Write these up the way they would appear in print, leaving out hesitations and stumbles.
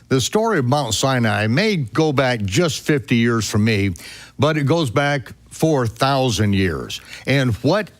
The story of Mount Sinai may go back just 50 years for me, but it goes back 4,000 years. And what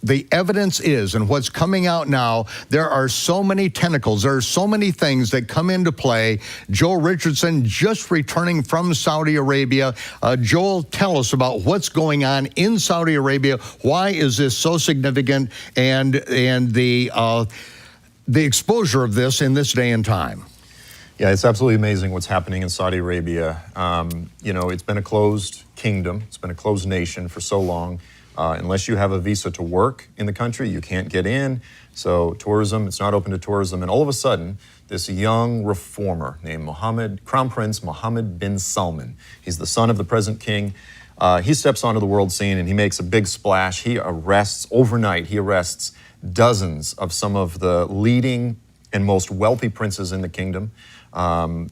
the evidence is and what's coming out now, there are so many tentacles, there are so many things that come into play. Joel Richardson just returning from Saudi Arabia. Joel, tell us about what's going on in Saudi Arabia. Why is this so significant, and the exposure of this in this day and time? Yeah, it's absolutely amazing what's happening in Saudi Arabia. It's been a closed kingdom. It's been a closed nation for so long. Unless you have a visa to work in the country, you can't get in. So tourism, it's not open to tourism. And all of a sudden, this young reformer named Crown Prince Mohammed bin Salman, he's the son of the present king. He steps onto the world scene and he makes a big splash. Overnight, he arrests dozens of some of the leading and most wealthy princes in the kingdom. And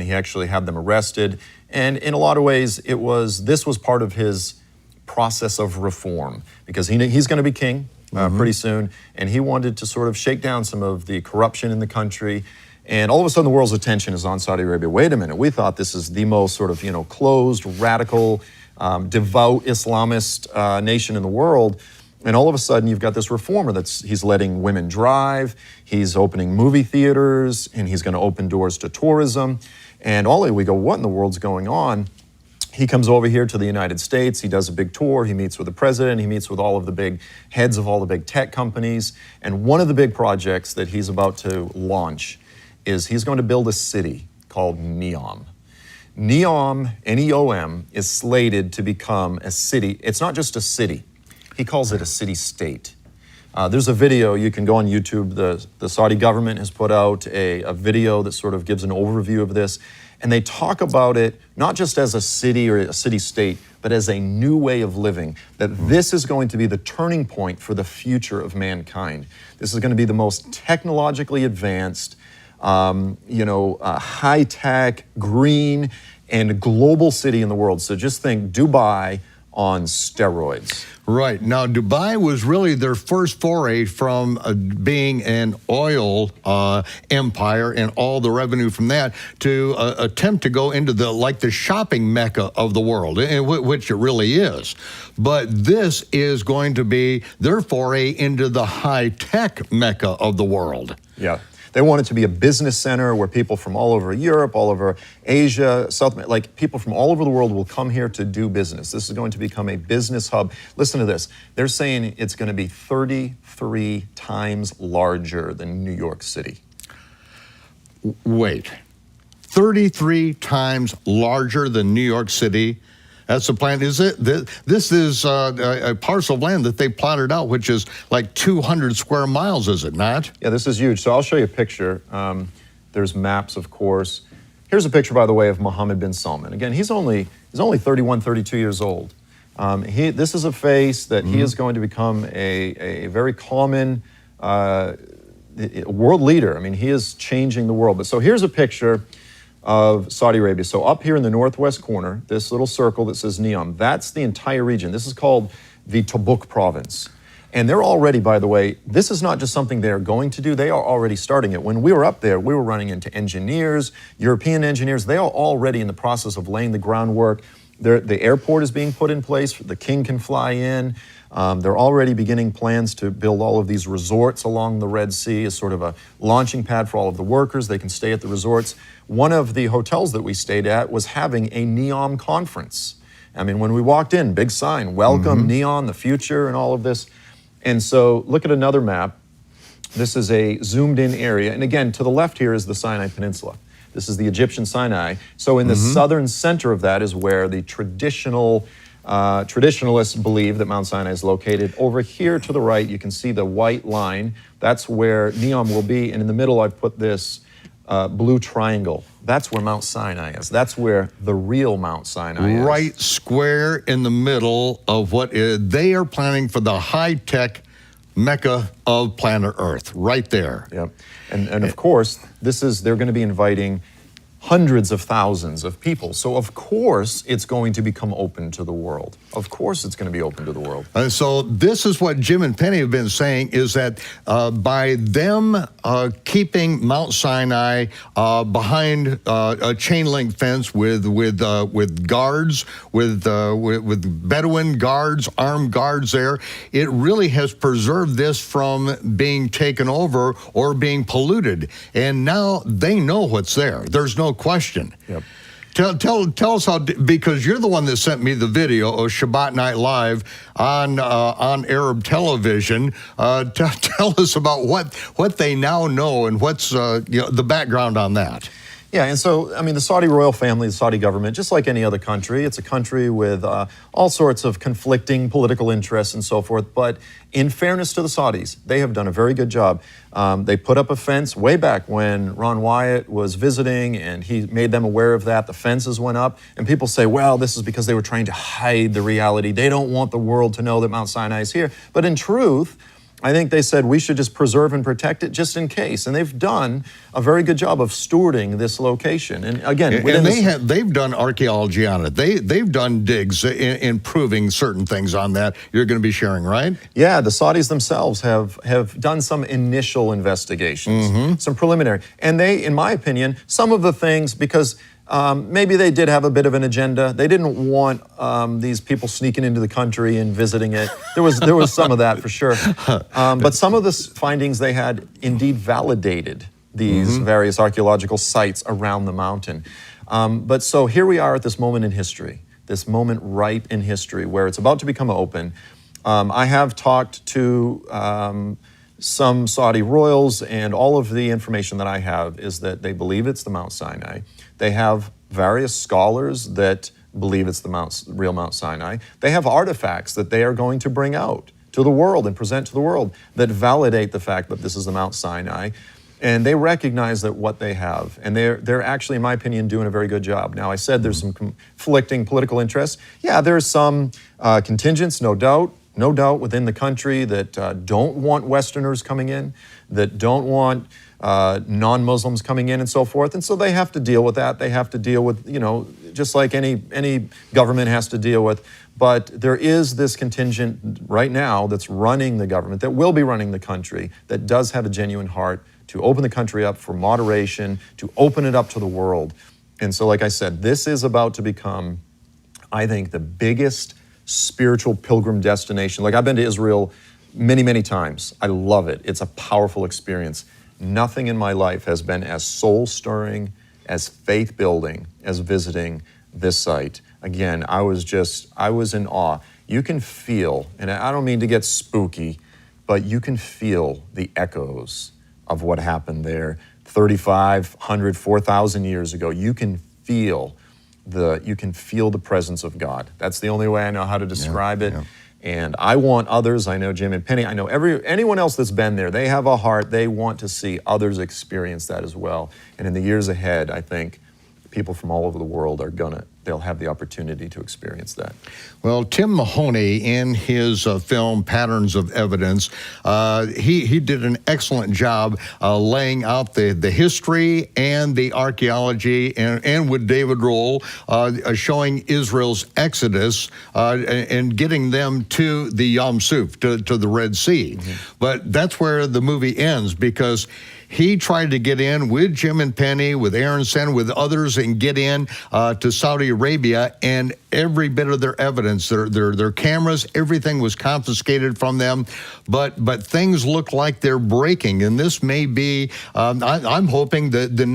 he actually had them arrested. And in a lot of ways, this was part of his process of reform, because he's going to be king pretty soon, and he wanted to sort of shake down some of the corruption in the country. And all of a sudden, the world's attention is on Saudi Arabia. Wait a minute, we thought this is the most sort of closed, radical, devout Islamist nation in the world. And all of a sudden, you've got this reformer he's letting women drive, he's opening movie theaters, and he's going to open doors to tourism. And we go, what in the world's going on? He comes over here to the United States, he does a big tour, he meets with the president, he meets with all of the big heads of all the big tech companies. And one of the big projects that he's about to launch is he's going to build a city called NEOM. NEOM, N-E-O-M, is slated to become a city. It's not just a city. He calls it a city-state. There's a video, you can go on YouTube, the Saudi government has put out a video that sort of gives an overview of this. And they talk about it not just as a city or a city-state, but as a new way of living, that this is going to be the turning point for the future of mankind. This is going to be the most technologically advanced, high-tech, green, and global city in the world. So just think Dubai on steroids. Right. Now, Dubai was really their first foray from being an oil empire and all the revenue from that to attempt to go into the shopping mecca of the world, which it really is. But this is going to be their foray into the high-tech mecca of the world. Yeah. They want it to be a business center where people from all over Europe, all over Asia, people from all over the world will come here to do business. This is going to become a business hub. Listen to this. They're saying it's going to be 33 times larger than New York City. Wait, 33 times larger than New York City? That's the plan. This is a parcel of land that they plotted out, which is like 200 square miles, is it not? Yeah, this is huge. So I'll show you a picture. There's maps, of course. Here's a picture, by the way, of Mohammed bin Salman. Again, he's only 31, 32 years old. This is a face that he is going to become a very common world leader. I mean, he is changing the world. But so here's a picture of Saudi Arabia. So up here in the northwest corner, this little circle that says NEOM, that's the entire region. This is called the Tabuk province. And they're already, by the way, this is not just something they're going to do, they are already starting it. When we were up there, we were running into engineers, European engineers. They are already in the process of laying the groundwork. The airport is being put in place, the king can fly in. They're already beginning plans to build all of these resorts along the Red Sea as sort of a launching pad for all of the workers. They can stay at the resorts. One of the hotels that we stayed at was having a NEOM conference. I mean, when we walked in, big sign, welcome, NEOM, the future, and all of this. And so look at another map. This is a zoomed in area. And again, to the left here is the Sinai Peninsula. This is the Egyptian Sinai. So in the southern center of that is where the traditionalists believe that Mount Sinai is located. Over here to the right, you can see the white line. That's where NEOM will be. And in the middle, I've put this blue triangle. That's where Mount Sinai is. That's where the real Mount Sinai is. Right square in the middle of what they are planning for the high-tech mecca of planet Earth, right there. Yep. And of course, they're going to be inviting hundreds of thousands of people. So of course it's going to become open to the world. Of course it's going to be open to the world. And so this is what Jim and Penny have been saying, is that by them keeping Mount Sinai behind a chain link fence with guards, with Bedouin guards, armed guards there, it really has preserved this from being taken over or being polluted. And now they know what's there. There's no question. Yep. Tell us how, because you're the one that sent me the video of Shabbat Night Live on Arab television. Tell us about what they now know and what's the background on that. Yeah, and so, I mean, the Saudi royal family, the Saudi government, just like any other country, it's a country with all sorts of conflicting political interests and so forth. But in fairness to the Saudis, they have done a very good job. They put up a fence way back when Ron Wyatt was visiting, and he made them aware of that. The fences went up, and people say, well, this is because they were trying to hide the reality. They don't want the world to know that Mount Sinai is here. But in truth, I think they said we should just preserve and protect it just in case. And they've done a very good job of stewarding this location. And again, they've done archaeology on it. They've done digs in proving certain things on that you're going to be sharing, right? Yeah, the Saudis themselves have done some initial investigations, some preliminary. And they, in my opinion, some of the things, because maybe they did have a bit of an agenda. They didn't want these people sneaking into the country and visiting it. There was some of that for sure. But some of the findings they had indeed validated these various archaeological sites around the mountain. But so here we are at this moment in history, this moment right in history where it's about to become open. I have talked to some Saudi royals, and all of the information that I have is that they believe it's the Mount Sinai. They have various scholars that believe it's the real Mount Sinai. They have artifacts that they are going to bring out to the world and present to the world that validate the fact that this is the Mount Sinai. And they recognize that what they have, and they're actually, in my opinion, doing a very good job. Now, I said there's some conflicting political interests. Yeah, there's some contingents, no doubt, within the country that don't want Westerners coming in, that don't want non-Muslims coming in and so forth. And so they have to deal with that. They have to deal with, just like any government has to deal with. But there is this contingent right now that's running the government, that will be running the country, that does have a genuine heart to open the country up for moderation, to open it up to the world. And so, like I said, this is about to become, I think, the biggest spiritual pilgrim destination. Like, I've been to Israel many, many times. I love it. It's a powerful experience. Nothing in my life has been as soul-stirring, as faith-building, as visiting this site. Again, I was in awe. You can feel, and I don't mean to get spooky, but you can feel the echoes of what happened there 3,500, 4,000 years ago. You can feel the presence of God. That's the only way I know how to describe it. Yeah. And I want others, I know Jim and Penny, I know anyone else that's been there, they have a heart, they want to see others experience that as well. And in the years ahead, I think people from all over the world they'll have the opportunity to experience that. Well, Tim Mahoney, in his film Patterns of Evidence, he did an excellent job laying out the history and the archaeology, and with David Rohl showing Israel's exodus and getting them to the Yam Suf, to the Red Sea. But that's where the movie ends, because he tried to get in with Jim and Penny, with Aaron Sen, with others, and get in to Saudi Arabia, and every bit of their evidence, their cameras, everything was confiscated from them. But things look like they're breaking, and this may be. I'm hoping that the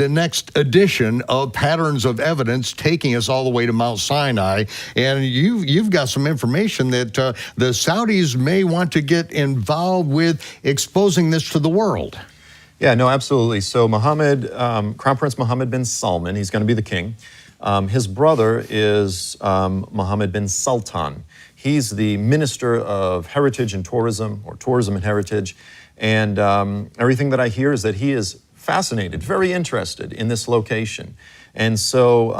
next edition of Patterns of Evidence, taking us all the way to Mount Sinai. And you've got some information that the Saudis may want to get involved with exposing this to the world. Yeah, no, absolutely. So Crown Prince Mohammed bin Salman, he's going to be the king. His brother is Mohammed bin Sultan. He's the Minister of Heritage and Tourism, or Tourism and Heritage. And everything that I hear is that he is fascinated, very interested in this location. And so,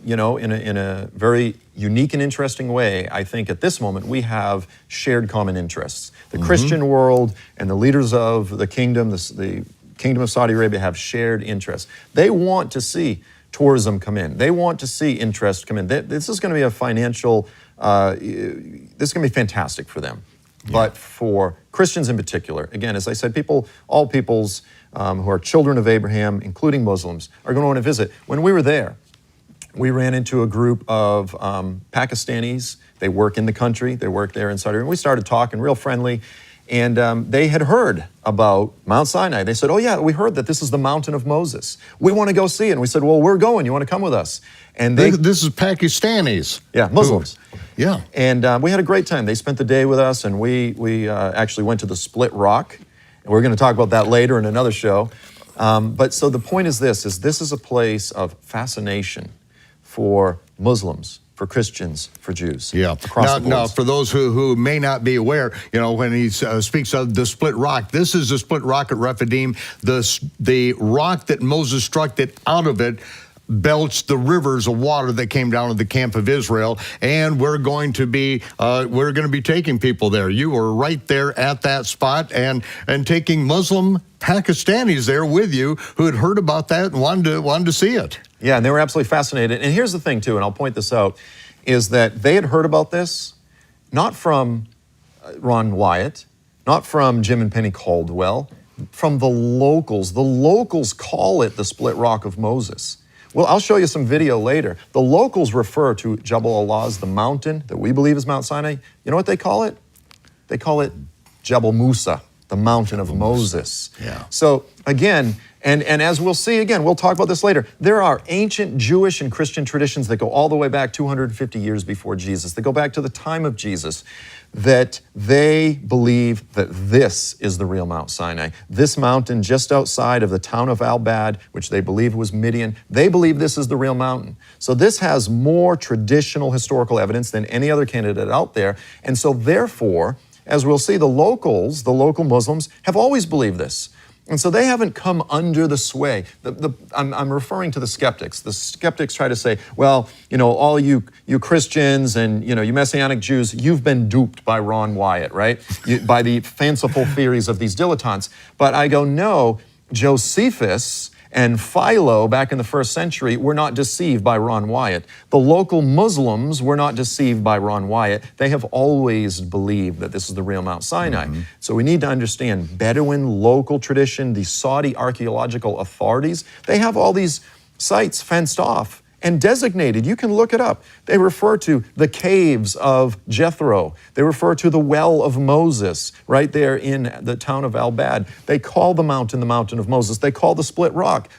in a very unique and interesting way, I think at this moment we have shared common interests. The Christian world and the leaders of the kingdom, the Kingdom of Saudi Arabia have shared interests. They want to see tourism come in. They want to see interest come in. This is going to be a financial, this is going to be fantastic for them. Yeah. But for Christians in particular, again, as I said, all peoples who are children of Abraham, including Muslims, are going to want to visit. When we were there, we ran into a group of Pakistanis. They work in the country. They work there in Saudi Arabia. We started talking, real friendly. And they had heard about Mount Sinai. They said, oh yeah, we heard that this is the mountain of Moses. We want to go see it. And we said, well, we're going. You want to come with us? And this is Pakistanis. Yeah, Muslims. Yeah. And we had a great time. They spent the day with us, and we actually went to the Split Rock. And we're going to talk about that later in another show. But so the point is this is a place of fascination for Muslims, for Christians, for Jews. Yeah. Across the board. Now, for those who may not be aware, when he speaks of the split rock, this is the split rock at Rephidim, the rock that Moses struck, that out of it belched the rivers of water that came down to the camp of Israel, and we're going to be taking people there. You were right there at that spot, and taking Muslim Pakistanis there with you who had heard about that and wanted to see it. Yeah, and they were absolutely fascinated. And here's the thing, too, and I'll point this out, is that they had heard about this, not from Ron Wyatt, not from Jim and Penny Caldwell, from the locals. The locals call it the Split Rock of Moses. Well, I'll show you some video later. The locals refer to Jabal Allah as the mountain that we believe is Mount Sinai. You know what they call it? They call it Jabal Musa, the mountain of Moses. Yeah. So again, and as we'll see again, we'll talk about this later, there are ancient Jewish and Christian traditions that go all the way back 250 years before Jesus. They go back to the time of Jesus, that they believe that this is the real Mount Sinai. This mountain just outside of the town of Al-Bad, which they believe was Midian, they believe this is the real mountain. So this has more traditional historical evidence than any other candidate out there. And so therefore, as we'll see, the local Muslims have always believed this. And so they haven't come under the sway. I'm referring to the skeptics. The skeptics try to say, well, all you Christians and you Messianic Jews, you've been duped by Ron Wyatt, right? By the fanciful theories of these dilettantes. But I go, no, Josephus and Philo back in the 1st century were not deceived by Ron Wyatt. The local Muslims were not deceived by Ron Wyatt. They have always believed that this is the real Mount Sinai. Mm-hmm. So we need to understand Bedouin local tradition, the Saudi archaeological authorities, they have all these sites fenced off and designated. You can look it up. They refer to the caves of Jethro. They refer to the well of Moses right there in the town of Al-Bad. They call the mountain of Moses. They call the split rock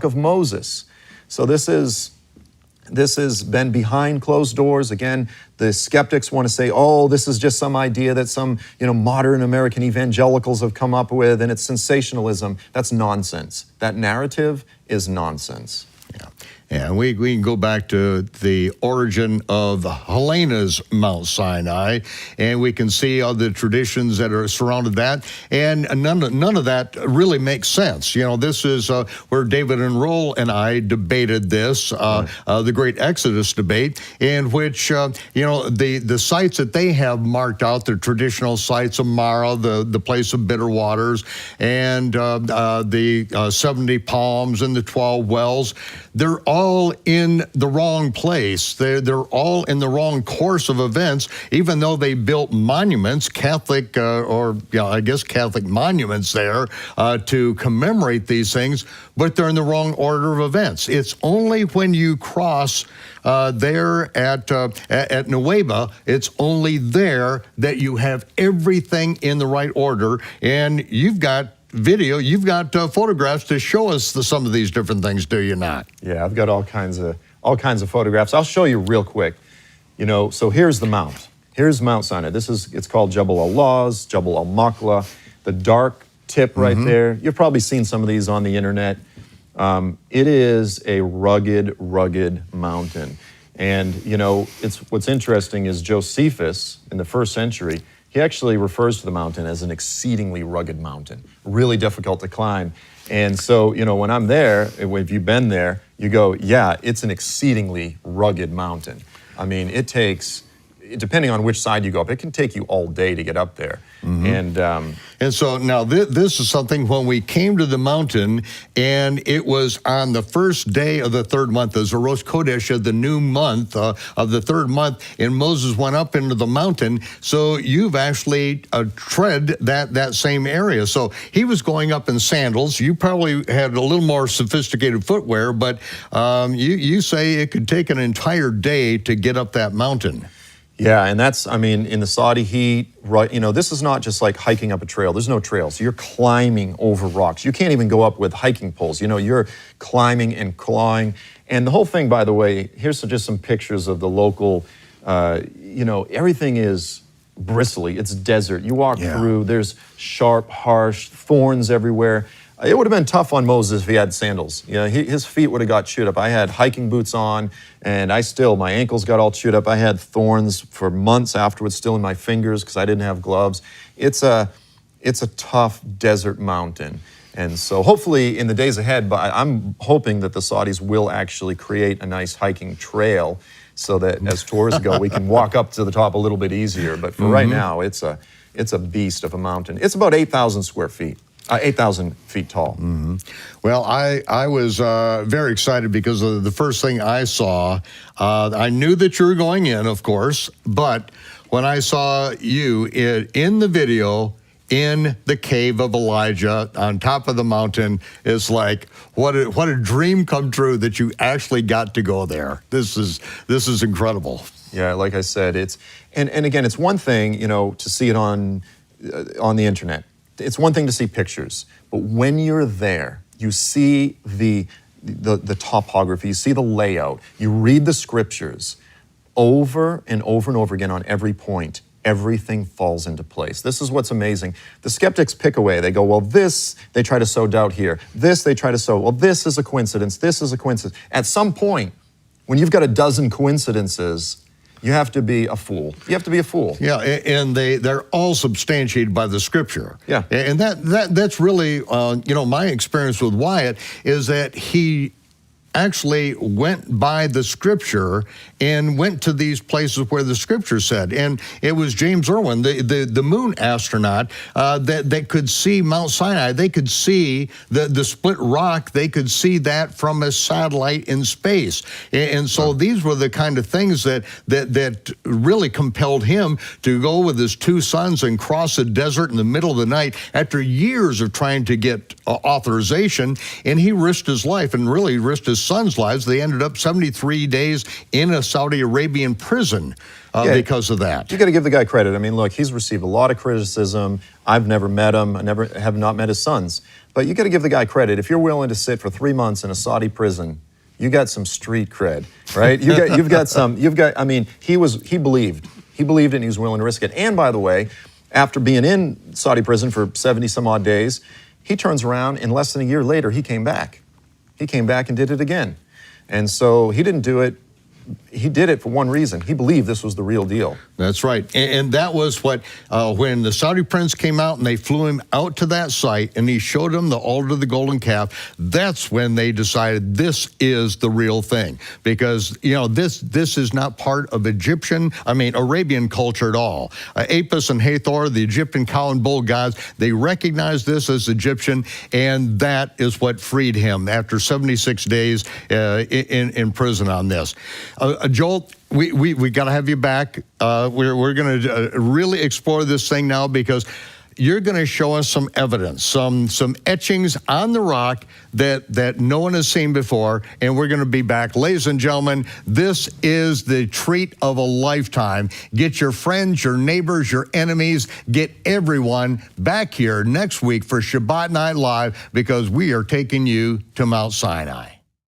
of Moses. So this has been behind closed doors. Again, the skeptics want to say, oh, this is just some idea that some modern American evangelicals have come up with, and it's sensationalism. That's nonsense. That narrative is nonsense. Yeah. And we can go back to the origin of Helena's Mount Sinai, and we can see all the traditions that are surrounded that, and none of that really makes sense. This is where David and Roll and I debated this, the Great Exodus debate, in which the sites that they have marked out, the traditional sites of Mara, the place of bitter waters, and the 70 palms and the 12 wells, they're all in the wrong place. They're all in the wrong course of events, even though they built monuments, Catholic monuments there to commemorate these things, but they're in the wrong order of events. It's only when you cross there at Nueva, it's only there that you have everything in the right order, and you've got video, you've got photographs to show us some of these different things, do you not? Yeah, I've got all kinds of photographs. I'll show you real quick. So here's the mount. Here's Mount Sinai. It's called Jabal al-Lawz, Jabal al-Makla, the dark tip right there. You've probably seen some of these on the internet. It is a rugged mountain. And what's interesting is Josephus in the 1st century, he actually refers to the mountain as an exceedingly rugged mountain, really difficult to climb. And so, when I'm there, if you've been there, you go, yeah, it's an exceedingly rugged mountain. I mean, it takes depending on which side you go up, it can take you all day to get up there. And so now this is something when we came to the mountain, and it was on the first day of the third month, as a Rosh Chodesh of the new month of the third month, and Moses went up into the mountain. So you've actually tread that same area. So he was going up in sandals. You probably had a little more sophisticated footwear, but you say it could take an entire day to get up that mountain. Yeah, and that's, I mean, in the Saudi heat, right, you know, this is not just like hiking up a trail. There's no trails. You're climbing over rocks. You can't even go up with hiking poles. You know, you're climbing and clawing. And the whole thing, by the way, here's just some pictures of the local, you know, everything is bristly. It's desert. You walk through, there's sharp, harsh thorns everywhere. It would have been tough on Moses if he had sandals. You know, his feet would have got chewed up. I had hiking boots on, and my ankles got all chewed up. I had thorns for months afterwards still in my fingers because I didn't have gloves. It's a tough desert mountain. And so hopefully in the days ahead, but I'm hoping that the Saudis will actually create a nice hiking trail so that as tourists go, we can walk up to the top a little bit easier. But for right now, it's a beast of a mountain. It's about 8,000 square feet. 8,000 feet tall. Well, I was very excited because of the first thing I saw. I knew that you were going in, of course, but when I saw you in the video in the cave of Elijah on top of the mountain, it's like, what a dream come true that you actually got to go there. This is incredible. Yeah, like I said, and again, it's one thing, you know, to see it on the internet. It's one thing to see pictures, but when you're there, you see the topography, you see the layout, you read the scriptures over and over and over again on every point. Everything falls into place. This is what's amazing. The skeptics pick away. They go, well, this, they try to sow doubt here. This, they try to sow, well, this is a coincidence. This is a coincidence. At some point, when you've got a dozen coincidences, you have to be a fool. You have to be a fool. Yeah, and they're all substantiated by the scripture. Yeah. And that's really, you know, my experience with Wyatt is that he actually went by the scripture and went to these places where the scripture said. And it was James Irwin, the moon astronaut, that could see Mount Sinai. They could see the split rock. They could see that from a satellite in space. And so these were the kind of things that really compelled him to go with his two sons and cross a desert in the middle of the night after years of trying to get authorization. And he risked his life and really risked his sons' lives. They ended up 73 days in a Saudi Arabian prison because of that. You got to give the guy credit. I mean, look, he's received a lot of criticism. I've never met him. I have not met his sons. But you got to give the guy credit. If you're willing to sit for 3 months in a Saudi prison, you got some street cred, right? I mean, he believed it and he was willing to risk it. And by the way, after being in Saudi prison for 70 some odd days, he turns around and less than a year later, he came back. He came back and did it again. And so he didn't do it. He did it for one reason. He believed this was the real deal. That's right. And that was what, when the Saudi prince came out and they flew him out to that site and he showed them the altar of the golden calf, that's when they decided this is the real thing. Because, you know, this is not part of Arabian culture at all. Apis and Hathor, the Egyptian cow and bull gods, they recognized this as Egyptian, and that is what freed him after 76 days in prison on this. Joel, we got to have you back. We're going to really explore this thing now because you're going to show us some evidence, some etchings on the rock that no one has seen before, and we're going to be back. Ladies and gentlemen, this is the treat of a lifetime. Get your friends, your neighbors, your enemies, get everyone back here next week for Shabbat Night Live because we are taking you to Mount Sinai.